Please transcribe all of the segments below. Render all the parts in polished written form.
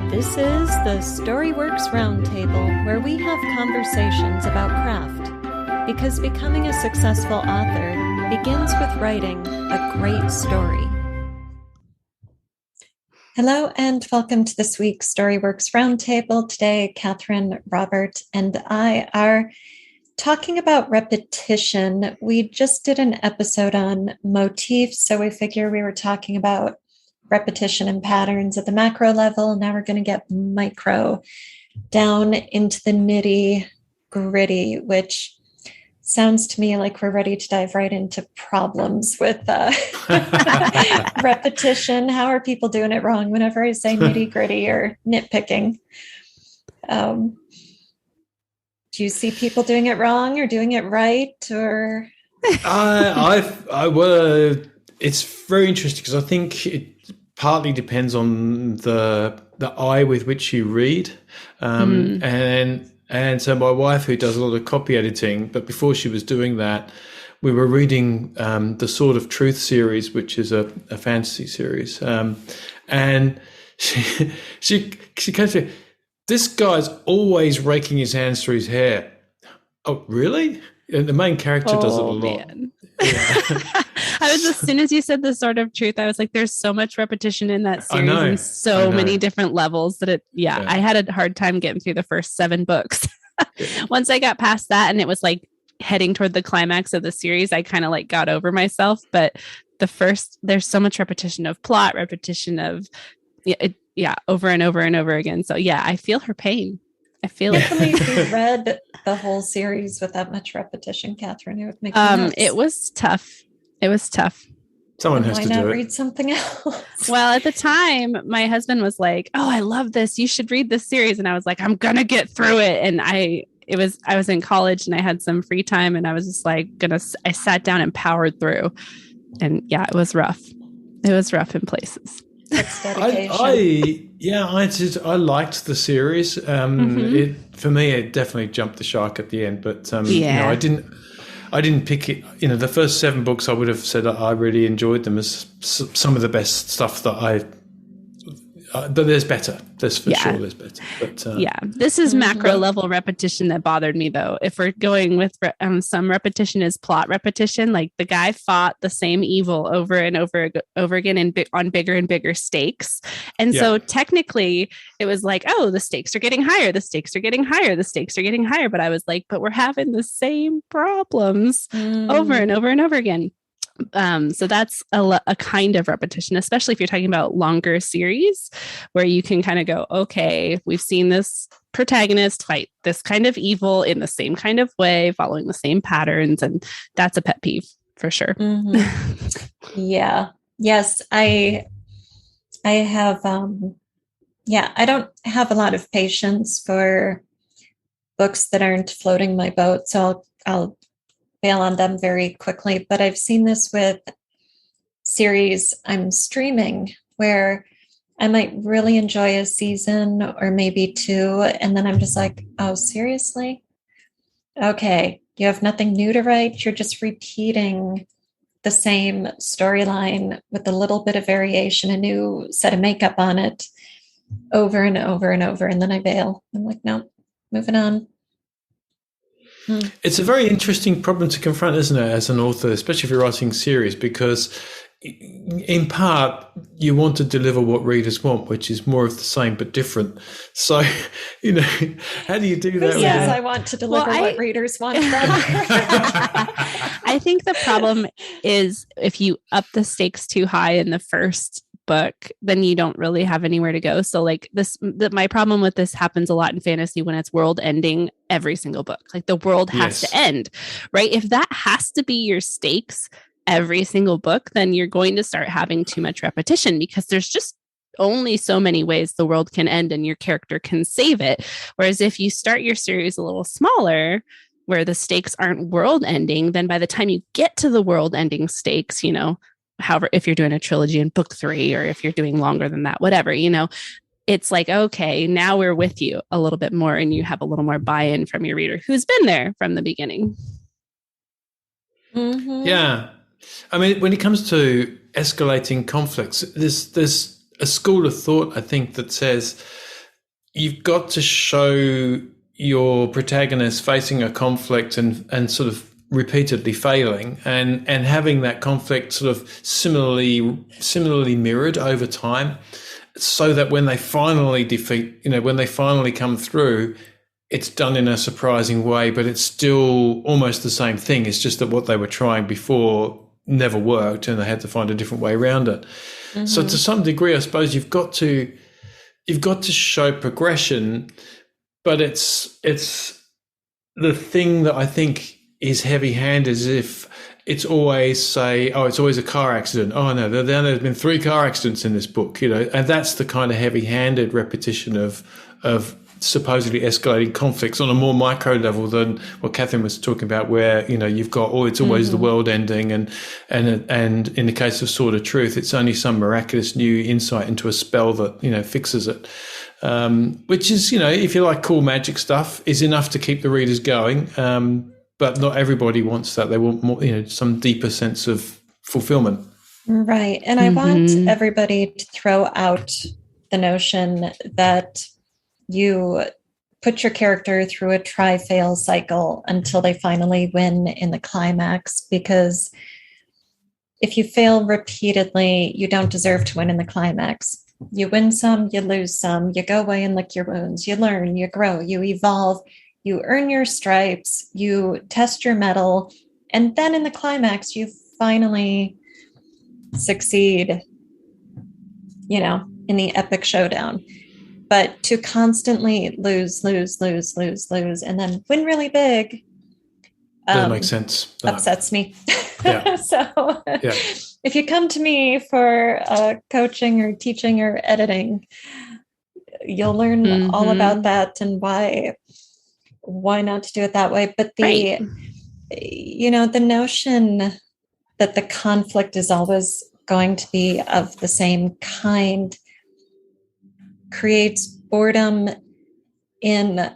This is the Storyworks Roundtable, where we have conversations about craft, because becoming a successful author begins with writing a great story. Hello and welcome to this week's Storyworks Roundtable. Today, Kathryn, Robert, and I are talking about repetition. We just did an episode on motifs, so we figure we were talking about repetition and patterns at the macro level. Now we're going to get micro down into the nitty gritty, which sounds to me like we're ready to dive right into problems with repetition. How are people doing it wrong whenever I say nitty gritty or nitpicking? Do you see people doing it wrong or doing it right? Or it's very interesting because I think it partly depends on the eye with which you read, and so my wife, who does a lot of copy editing, but before she was doing that, we were reading the Sword of Truth series, which is a fantasy series, and she came to, this guy's always raking his hands through his hair. Oh, really? And the main character does it a lot. Yeah. I was, as soon as you said the Sword of Truth, I was like, there's so much repetition in that series and so many different levels that I had a hard time getting through the first 7 books. Once I got past that and it was like heading toward the climax of the series, I kind of like got over myself. But there's so much repetition of plot, repetition of, over and over and over again. So yeah, I feel her pain. I feel like if you read the whole series with that much repetition, Kathryn, it would make me nuts. It was tough. Someone has to do it. Why not read something else? Well, at the time, my husband was like, "Oh, I love this. You should read this series." And I was like, "I'm gonna get through it." And I was in college and I had some free time, and I was just like, I sat down and powered through. And yeah, it was rough. It was rough in places. That's dedication. I liked the series. For me, it definitely jumped the shark at the end. But I didn't pick it. You know, the first 7 books, I would have said I really enjoyed them as some of the best stuff that but there's better. There's for sure there's better. But this is macro level repetition that bothered me, though. If we're going with some repetition is plot repetition, like the guy fought the same evil over and over again on bigger and bigger stakes. And so technically it was like, oh, the stakes are getting higher. The stakes are getting higher. The stakes are getting higher. But I was like, but we're having the same problems over and over and over again. So that's a kind of repetition, especially if you're talking about longer series where you can kind of go, okay, we've seen this protagonist fight this kind of evil in the same kind of way, following the same patterns. And that's a pet peeve for sure. Yeah. Yes. I have, I don't have a lot of patience for books that aren't floating my boat. So I'll bail on them very quickly, but I've seen this with series I'm streaming where I might really enjoy a season or maybe 2, and then I'm just like, oh, seriously? Okay, you have nothing new to write. You're just repeating the same storyline with a little bit of variation, a new set of makeup on it over and over and over, and then I bail. I'm like, no, moving on. It's a very interesting problem to confront, isn't it, as an author, especially if you're writing series, because in part you want to deliver what readers want, which is more of the same but different. So, how do you do that? Yes, I want to deliver what readers want. I think the problem is if you up the stakes too high in the first book, then you don't really have anywhere to go. So like my problem with this happens a lot in fantasy when it's world ending every single book. Like the world has to end, right? If that has to be your stakes every single book, then you're going to start having too much repetition because there's just only so many ways the world can end and your character can save it. Whereas if you start your series a little smaller, where the stakes aren't world ending, then by the time you get to the world ending stakes, however, if you're doing a trilogy in book 3, or if you're doing longer than that, whatever, it's like, okay, now we're with you a little bit more and you have a little more buy-in from your reader who's been there from the beginning. Yeah. I mean, when it comes to escalating conflicts, there's a school of thought, I think, that says you've got to show your protagonist facing a conflict and sort of repeatedly failing and having that conflict sort of similarly mirrored over time, so that when they finally when they finally come through, it's done in a surprising way, but it's still almost the same thing. It's just that what they were trying before never worked and they had to find a different way around it. Mm-hmm. So to some degree, I suppose you've got to show progression, but it's the thing that I think is heavy-handed is if it's always say, oh, it's always a car accident. Oh no, there's been 3 car accidents in this book, and that's the kind of heavy-handed repetition of supposedly escalating conflicts on a more micro level than what Kathryn was talking about, where you've got it's always the world ending, and in the case of Sword of Truth, it's only some miraculous new insight into a spell that fixes it, which is if you like cool magic stuff, is enough to keep the readers going, but not everybody wants that. They want more, some deeper sense of fulfillment. Right, and I want everybody to throw out the notion that you put your character through a try-fail cycle until they finally win in the climax, because if you fail repeatedly, you don't deserve to win in the climax. You win some, you lose some, you go away and lick your wounds, you learn, you grow, you evolve, you earn your stripes, you test your mettle, and then in the climax, you finally succeed, in the epic showdown. But to constantly lose, and then win really big, doesn't make sense. No. Upsets me. Yeah. So if you come to me for coaching or teaching or editing, you'll learn all about that and why not to do it that way. But the notion that the conflict is always going to be of the same kind creates boredom in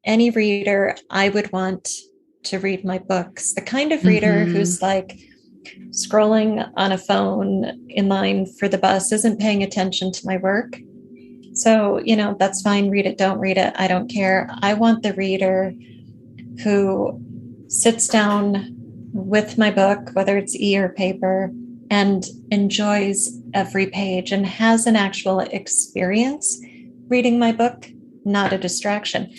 any reader I would want to read my books. The kind of reader who's like scrolling on a phone in line for the bus isn't paying attention to my work. So, that's fine. Read it, don't read it. I don't care. I want the reader who sits down with my book, whether it's or paper, and enjoys every page and has an actual experience reading my book, not a distraction.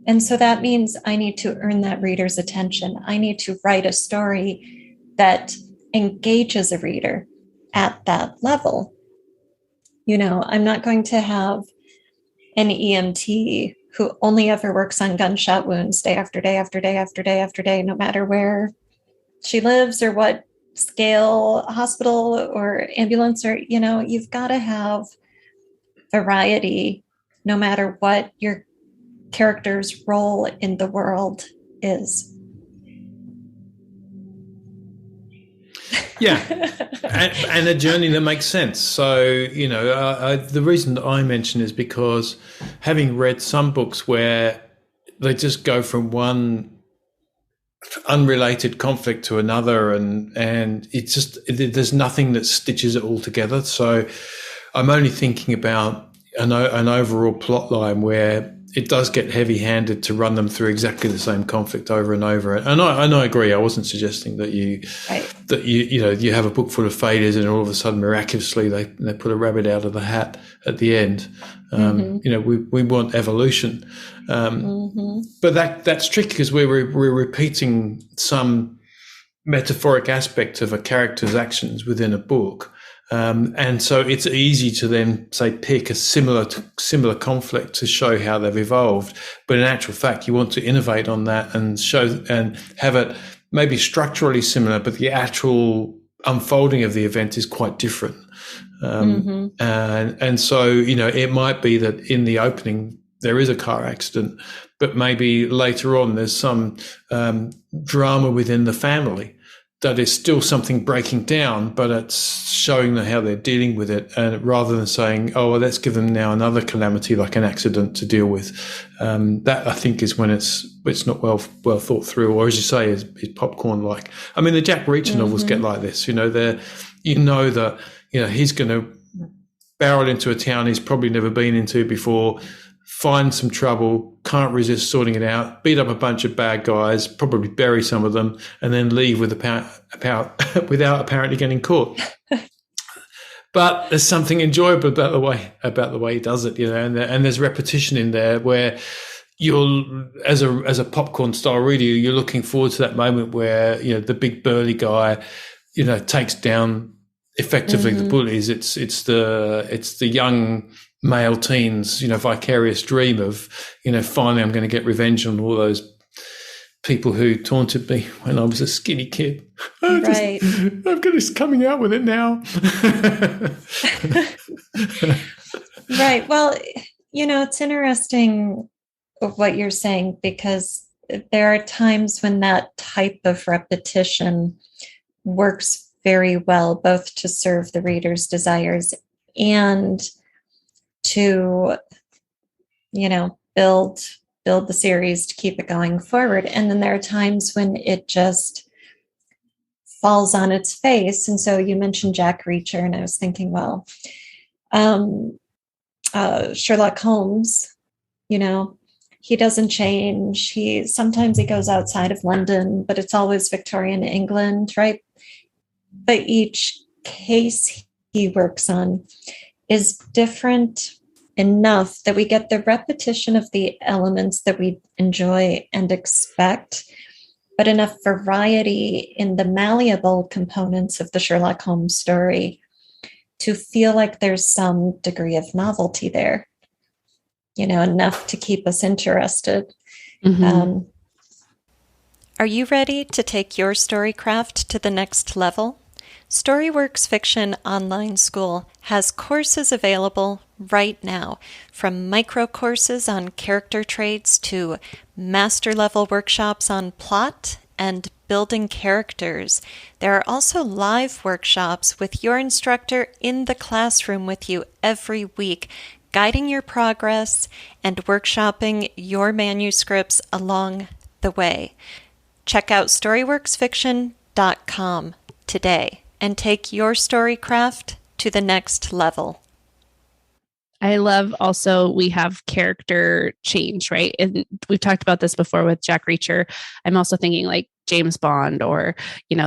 And so that means I need to earn that reader's attention. I need to write a story that engages a reader at that level. I'm not going to have an EMT who only ever works on gunshot wounds day after day after day after day after day, no matter where she lives or what scale hospital or ambulance, or you've got to have variety no matter what your character's role in the world is. Yeah, and a journey that makes sense. So the reason that I mention is because having read some books where they just go from one unrelated conflict to another, and it's just there's nothing that stitches it all together. So I'm only thinking about an overall plot line where it does get heavy-handed to run them through exactly the same conflict over and over. And I agree. I wasn't suggesting that you have a book full of failures and all of a sudden miraculously they put a rabbit out of the hat at the end. We want evolution, but that's tricky because we're repeating some metaphoric aspect of a character's actions within a book. And so it's easy to then say pick a similar conflict to show how they've evolved, but in actual fact you want to innovate on that and show and have it maybe structurally similar, but the actual unfolding of the event is quite different. And so it might be that in the opening there is a car accident, but maybe later on there's some drama within the family that is still something breaking down, but it's showing them how they're dealing with it, and rather than saying, "Oh, well, let's give them now another calamity like an accident to deal with." That I think is when it's not well thought through, or as you say, is popcorn like. I mean, the Jack Reacher novels get like this. He's going to barrel into a town he's probably never been into before, find some trouble, can't resist sorting it out, beat up a bunch of bad guys, probably bury some of them, and then leave without apparently getting caught. But there's something enjoyable about the way he does it, and there's repetition in there where you're, as a popcorn style reader, you're looking forward to that moment where the big burly guy takes down effectively the bullies. It's the young male teens vicarious dream of finally I'm going to get revenge on all those people who taunted me when I was a skinny kid. Right. I'm just coming out with it now. Right. Well, it's interesting what you're saying, because there are times when that type of repetition works very well, both to serve the reader's desires and to, build the series to keep it going forward. And then there are times when it just falls on its face. And so you mentioned Jack Reacher, and I was thinking, well, Sherlock Holmes, he doesn't change. Sometimes he goes outside of London, but it's always Victorian England, right? But each case he works on is different enough that we get the repetition of the elements that we enjoy and expect, but enough variety in the malleable components of the Sherlock Holmes story to feel like there's some degree of novelty there, enough to keep us interested. Mm-hmm. Are you ready to take your storycraft to the next level? StoryWorks Fiction Online School has courses available right now, from micro courses on character traits to master level workshops on plot and building characters. There are also live workshops with your instructor in the classroom with you every week, guiding your progress and workshopping your manuscripts along the way. Check out StoryWorksFiction.com today and take your storycraft to the next level. I love also we have character change, right? And we've talked about this before with Jack Reacher. I'm also thinking like James Bond or,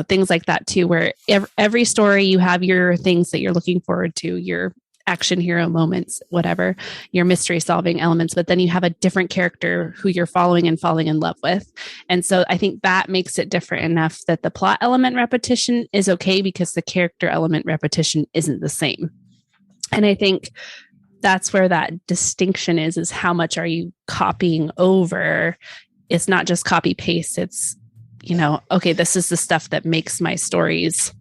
things like that too, where every story you have your things that you're looking forward to, your action hero moments, whatever, your mystery solving elements, but then you have a different character who you're following and falling in love with. And so I think that makes it different enough that the plot element repetition is okay because the character element repetition isn't the same. And I think that's where that distinction is how much are you copying over? It's not just copy paste. It's, okay, this is the stuff that makes my stories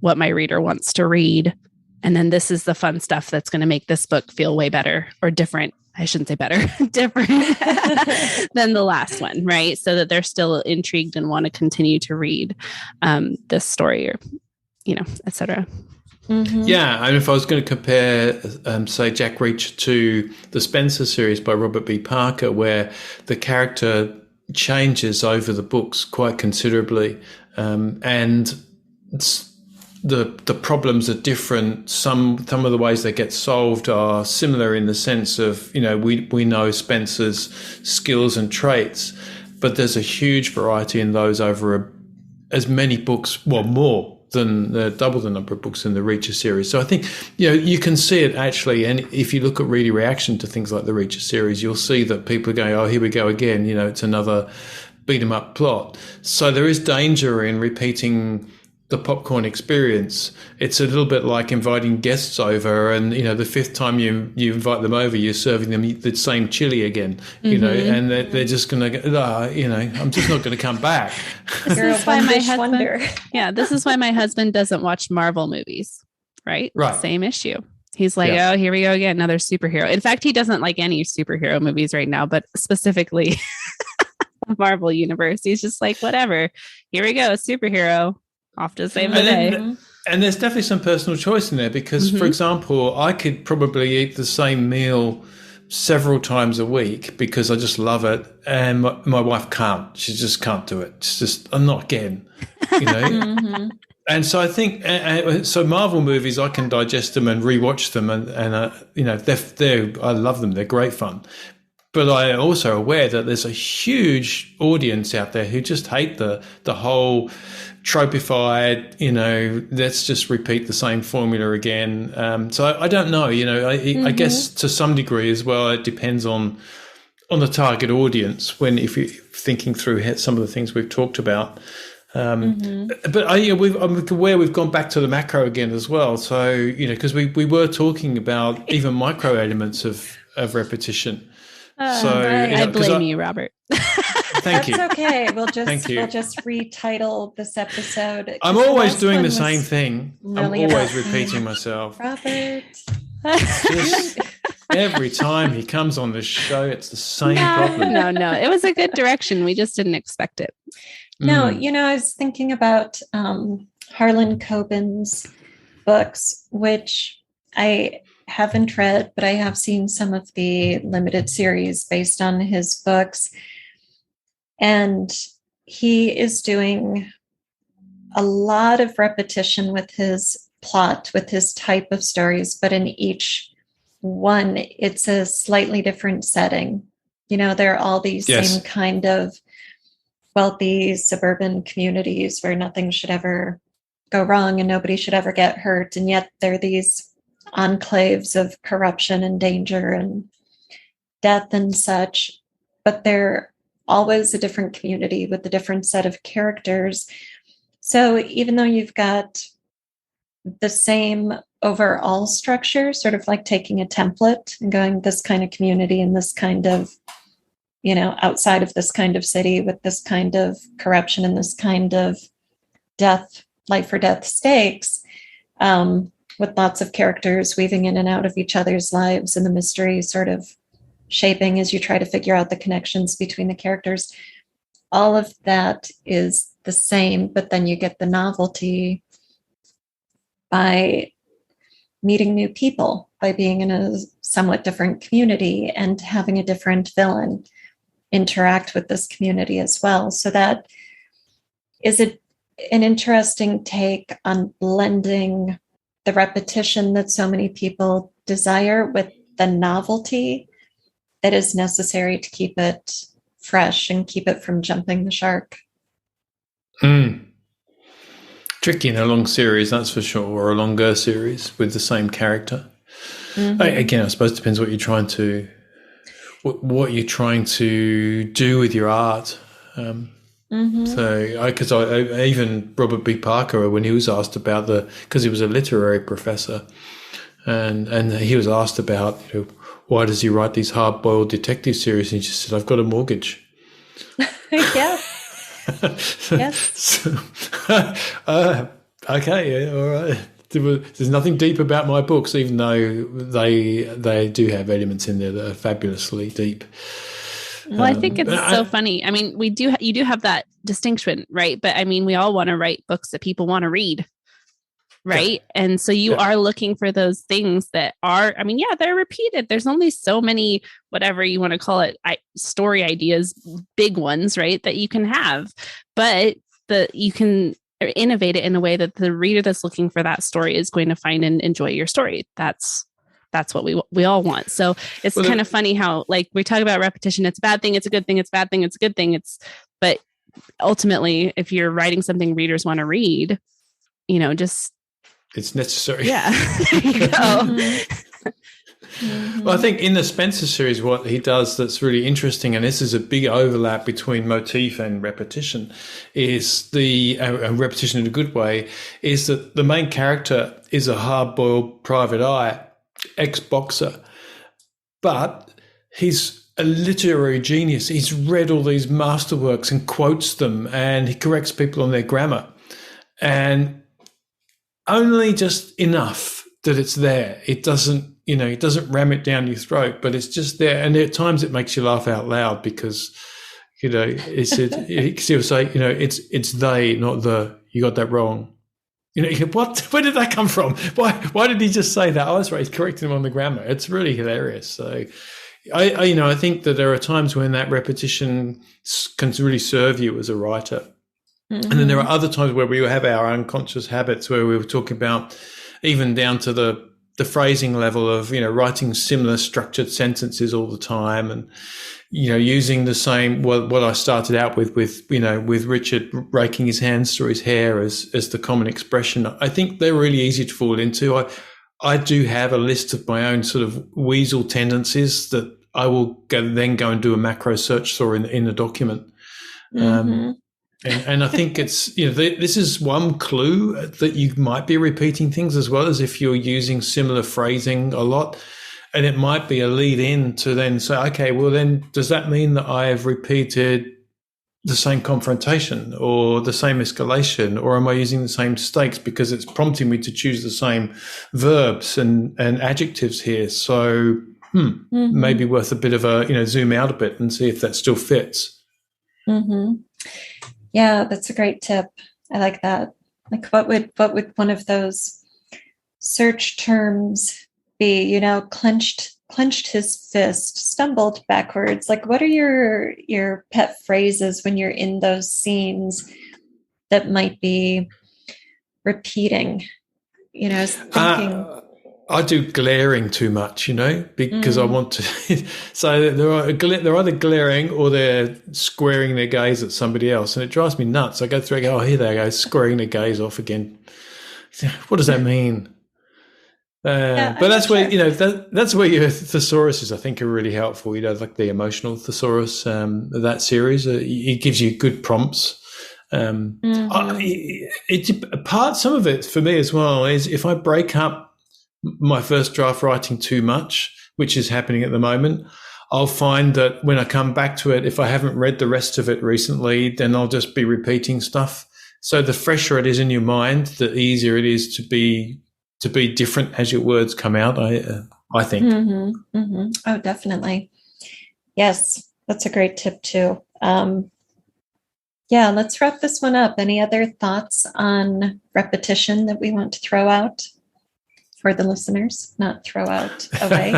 what my reader wants to read. And then this is the fun stuff that's going to make this book feel way better or different. I shouldn't say better, different than the last one, right? So that they're still intrigued and want to continue to read this story or, et cetera. Mm-hmm. Yeah, and if I was going to compare, say, Jack Reacher to the Spencer series by Robert B. Parker, where the character changes over the books quite considerably, and the problems are different. Some of the ways they get solved are similar in the sense of, we know Spencer's skills and traits, but there's a huge variety in those over as many books, more than double the number of books in the Reacher series. So I think, you can see it actually. And if you look at reader reaction to things like the Reacher series, you'll see that people are going, oh, here we go again. It's another beat 'em up plot. So there is danger in repeating the popcorn experience. It's a little bit like inviting guests over, and the fifth time you invite them over, you're serving them the same chili again, and they're just going to go, I'm just not going to come back. This is why my husband, this is why my husband doesn't watch Marvel movies, right? Same issue. He's like, oh, here we go again, another superhero. In fact, he doesn't like any superhero movies right now, but specifically Marvel universe. He's just like, whatever, here we go, a superhero. Off to save the day. And there's definitely some personal choice in there because, for example, I could probably eat the same meal several times a week because I just love it, and my wife can't. She just can't do it. It's just, I'm not again, And so I think, so Marvel movies, I can digest them and rewatch them, and I love them. They're great fun. But I am also aware that there's a huge audience out there who just hate the whole tropified, let's just repeat the same formula again. So I don't know, I guess to some degree as well, it depends on the target audience if you're thinking through some of the things we've talked about. But I'm aware we've gone back to the macro again as well. So, because we were talking about even micro elements of repetition. I blame you, Robert. Thank you. That's okay. We'll just retitle this episode. I'm always doing the same thing. Really I'm always repeating myself. Robert. Every time he comes on the show, it's the same problem. No. It was a good direction. We just didn't expect it. No, I was thinking about Harlan Coben's books, which I haven't read, but I have seen some of the limited series based on his books. And he is doing a lot of repetition with his plot, with his type of stories, but in each one, it's a slightly different setting. There are all these same kind of wealthy suburban communities where nothing should ever go wrong and nobody should ever get hurt. And yet there are these enclaves of corruption and danger and death and such, but they're always a different community with a different set of characters. So even though you've got the same overall structure, sort of like taking a template and going this kind of community and this kind of, outside of this kind of city with this kind of corruption and this kind of life or death stakes, with lots of characters weaving in and out of each other's lives and the mystery sort of shaping as you try to figure out the connections between the characters. All of that is the same, but then you get the novelty by meeting new people, by being in a somewhat different community and having a different villain interact with this community as well. So that is an interesting take on blending the repetition that so many people desire with the novelty that is necessary to keep it fresh and keep it from jumping the shark. Tricky in a long series, that's for sure, or a longer series with the same character. Again, I suppose it depends what you're trying to do with your art. So, because I even Robert B. Parker, when he was asked about because he was a literary professor, and he was asked about why does he write these hard-boiled detective series, and he just said, "I've got a mortgage." Yeah. Yes. Okay. Yeah, all right. There's nothing deep about my books, even though they do have elements in there that are fabulously deep. Well, I think it's so funny. I mean, you do have that distinction, right? But I mean, we all want to write books that people want to read, right? Yeah. And so you are looking for those things that are, I mean, they're repeated. There's only so many, whatever you want to call it, story ideas, big ones, right? That you can have, but you can innovate it in a way that the reader that's looking for that story is going to find and enjoy your story. That's what we all want. So it's kind of funny how, like, we talk about repetition. It's a bad thing. It's a good thing. It's a bad thing. It's a good thing. But ultimately, if you're writing something readers want to read, it's necessary. Yeah. There you go. Well, I think in the Spencer series, what he does that's really interesting, and this is a big overlap between motif and repetition, is repetition in a good way, is that the main character is a hard-boiled private eye, ex-boxer, but he's a literary genius. He's read all these masterworks and quotes them, and he corrects people on their grammar, and only just enough that it's there. It doesn't ram it down your throat, but it's just there. And at times it makes you laugh out loud because, he'll say, it's they, not the, you got that wrong. What? Where did that come from? Why did he just say that? Oh, that's right. He's correcting him on the grammar. It's really hilarious. So I think that there are times when that repetition can really serve you as a writer. And then there are other times where we have our unconscious habits where we were talking about even down to the phrasing level of, writing similar structured sentences all the time and, using the same, what I started out with Richard raking his hands through his hair as the common expression. I think they're really easy to fall into. I do have a list of my own sort of weasel tendencies that I will then go and do a macro search for in the document. And I think it's, this is one clue that you might be repeating things as well as if you're using similar phrasing a lot. And it might be a lead in to then say, okay, well then does that mean that I have repeated the same confrontation or the same escalation, or am I using the same stakes because it's prompting me to choose the same verbs and adjectives here? So maybe worth a bit of a, zoom out a bit and see if that still fits. Yeah, that's a great tip. I like that. Like what would one of those search terms be? Clenched his fist, stumbled backwards. Like what are your pet phrases when you're in those scenes that might be repeating? Thinking I do glaring too much, because I want to. So they're either glaring or they're squaring their gaze at somebody else, and it drives me nuts. I go through, here they go, squaring their gaze off again. What does that mean? But that's where that's where your thesauruses, I think, are really helpful. Like the emotional thesaurus, that series, it gives you good prompts. Some of it for me as well is if I break up my first draft writing too much, which is happening at the moment, I'll find that when I come back to it, if I haven't read the rest of it recently, then I'll just be repeating stuff. So the fresher it is in your mind, the easier it is to be different as your words come out, I think. Oh, definitely. Yes, that's a great tip too. Let's wrap this one up. Any other thoughts on repetition that we want to throw out for the listeners, not throw out away?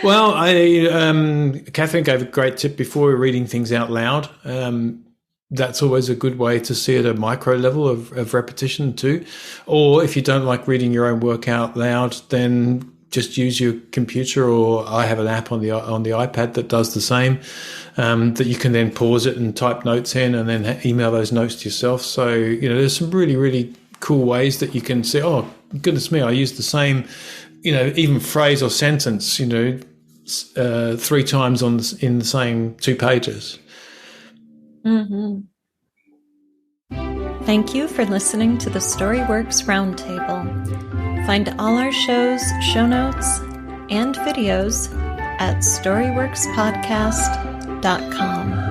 Well, Kathryn gave a great tip before we're reading things out loud. That's always a good way to see at a micro level of repetition too. Or if you don't like reading your own work out loud, then just use your computer, or I have an app on the iPad that does the same, that you can then pause it and type notes in and then email those notes to yourself. So, there's some really, really cool ways that you can say, oh, goodness me, I used the same, even phrase or sentence, 3 times in the same 2 pages. Thank you for listening to the StoryWorks Roundtable. Find all our shows, show notes, and videos at storyworkspodcast.com.